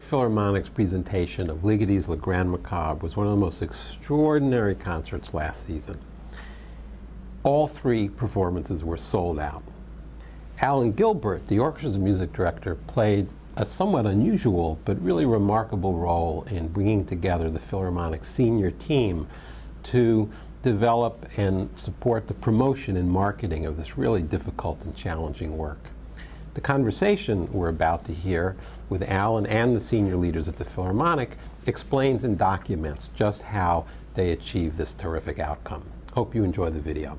Philharmonic's presentation of Ligeti's Le Grand Macabre was one of the most extraordinary concerts last season. All three performances were sold out. Alan Gilbert, the orchestra's music director, played a somewhat unusual but really remarkable role in bringing together the Philharmonic senior team to develop and support the promotion and marketing of this really difficult and challenging work. The conversation we're about to hear with Alan and the senior leaders at the Philharmonic explains and documents just how they achieved this terrific outcome. Hope you enjoy the video.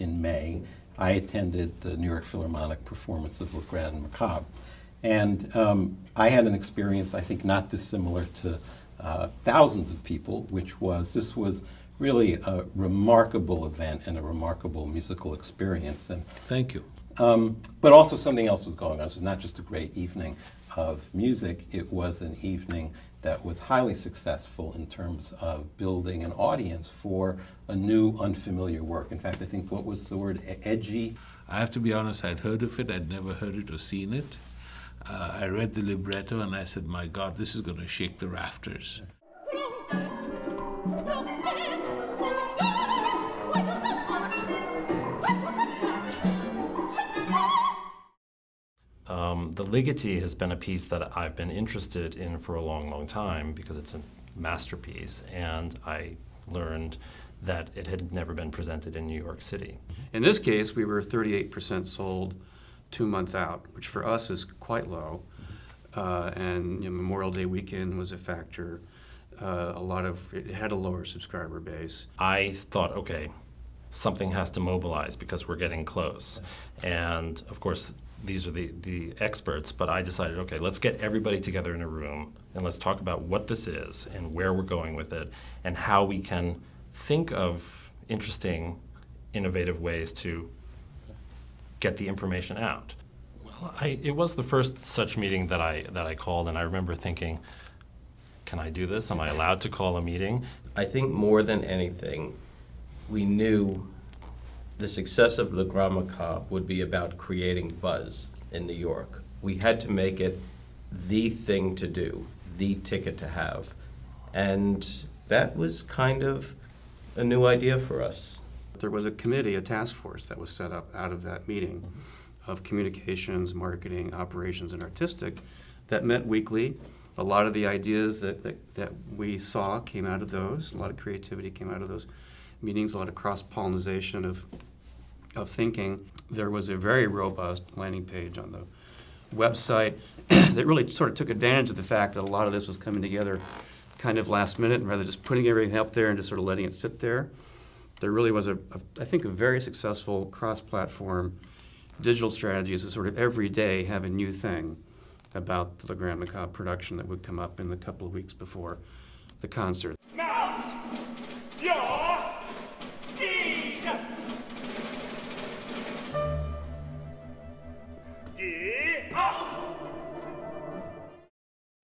In May, I attended the New York Philharmonic performance of Le Grand Macabre. And I had an experience, I think, not dissimilar to thousands of people, which was, this was really a remarkable event and a remarkable musical experience. And thank you. But also something else was going on. This was not just a great evening of music, it was an evening that was highly successful in terms of building an audience for a new, unfamiliar work. In fact, I think, what was the word, edgy? I have to be honest, I'd heard of it, I'd never heard it or seen it. I read the libretto and I said, my God, this is going to shake the rafters. The Ligeti has been a piece that I've been interested in for a long, long time because it's a masterpiece, and I learned that it had never been presented in New York City. In this case, we were 38% sold 2 months out, which for us is quite low. And Memorial Day weekend was a factor. It had a lower subscriber base. I thought, okay, something has to mobilize because we're getting close. And of course, these are the experts, but I decided, okay, let's get everybody together in a room and let's talk about what this is and where we're going with it and how we can think of interesting, innovative ways to get the information out. Well, it was the first such meeting that I called, and I remember thinking, can I do this? Am I allowed to call a meeting? I think more than anything, we knew the success of Le Grand Macabre would be about creating buzz in New York. We had to make it the thing to do, the ticket to have. And that was kind of a new idea for us. There was a committee, a task force that was set up out of that meeting of communications, marketing, operations, and artistic that met weekly. A lot of the ideas that we saw came out of those. A lot of creativity came out of those meetings, a lot of cross-pollination of thinking. There was a very robust landing page on the website that really sort of took advantage of the fact that a lot of this was coming together kind of last minute, and rather than just putting everything up there and just sort of letting it sit there, there really was I think a very successful cross-platform digital strategies to sort of every day have a new thing about the Le Grand Macabre production that would come up in the couple of weeks before the concert. Mount your steed! Get up!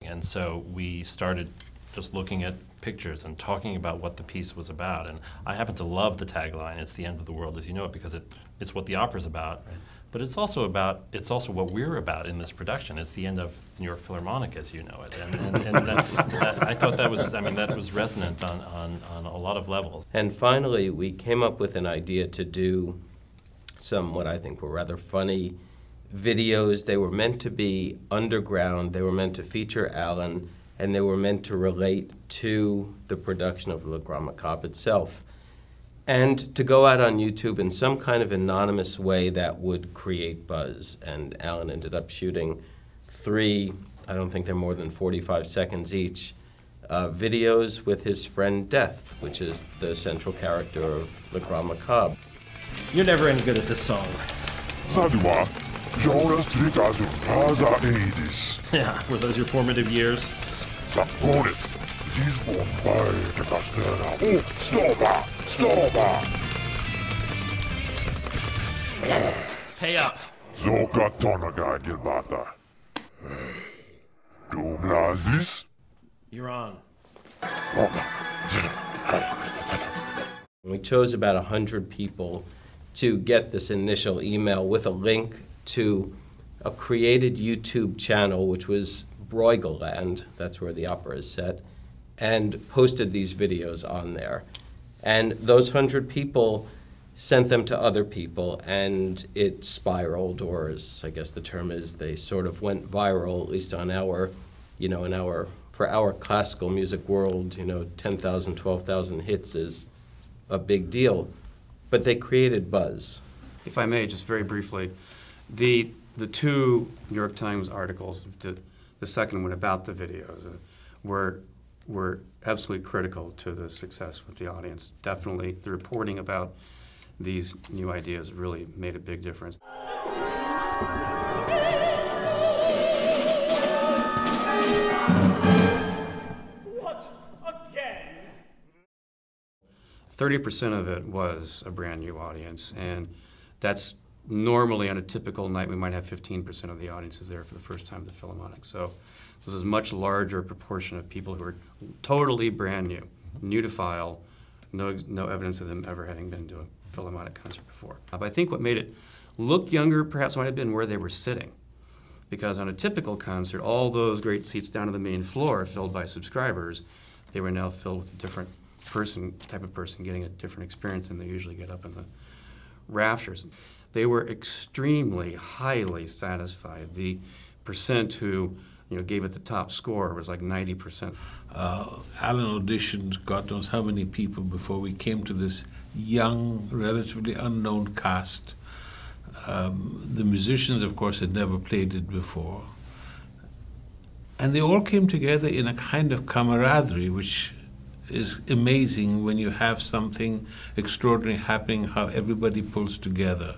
And so we started just looking at pictures and talking about what the piece was about. And I happen to love the tagline, "It's the end of the world as you know it," because it's what the opera's about. Right. But it's also what we're about in this production. It's the end of New York Philharmonic as you know it. And I thought that was resonant on a lot of levels. And finally, we came up with an idea to do some, what I think were rather funny videos. They were meant to be underground. They were meant to feature Alan, and they were meant to relate to the production of Le Grand Macabre itself, and to go out on YouTube in some kind of anonymous way that would create buzz. And Alan ended up shooting 3, I don't think they're more than 45 seconds each, videos with his friend Death, which is the central character of Le Grand Macabre. You're never any good at this song. Saduma, Jonas Tritazu Plaza Aedis. Yeah, were those your formative years? Sakonets, Zizbon Bay de Castera. Oh, Stoba! Stoba! Pay up. So katonaga, Gilbert. Du blasis? You're on. We chose about 100 people to get this initial email with a link to a created YouTube channel, which was Brueggeland, that's where the opera is set, and posted these videos on there. And those 100 people sent them to other people, and it spiraled, or as I guess the term is, they sort of went viral, at least on our, for our classical music world, 10,000, 12,000 hits is a big deal. But they created buzz. If I may, just very briefly, the two New York Times articles, the second one about the videos, were absolutely critical to the success with the audience. Definitely, the reporting about these new ideas really made a big difference. What again? 30% of it was a brand new audience, and that's normally on a typical night we might have 15% of the audience is there for the first time at the Philharmonic. So this is a much larger proportion of people who are totally brand new, new to file, no evidence of them ever having been to a Philharmonic concert before. But I think what made it look younger perhaps might have been where they were sitting. Because on a typical concert, all those great seats down to the main floor filled by subscribers, they were now filled with a different type of person getting a different experience than they usually get up in the rafters. They were extremely highly satisfied. The percent who gave it the top score was like 90%. Alan auditioned God knows how many people before we came to this young, relatively unknown cast. The musicians, of course, had never played it before. And they all came together in a kind of camaraderie, which is amazing when you have something extraordinary happening, how everybody pulls together.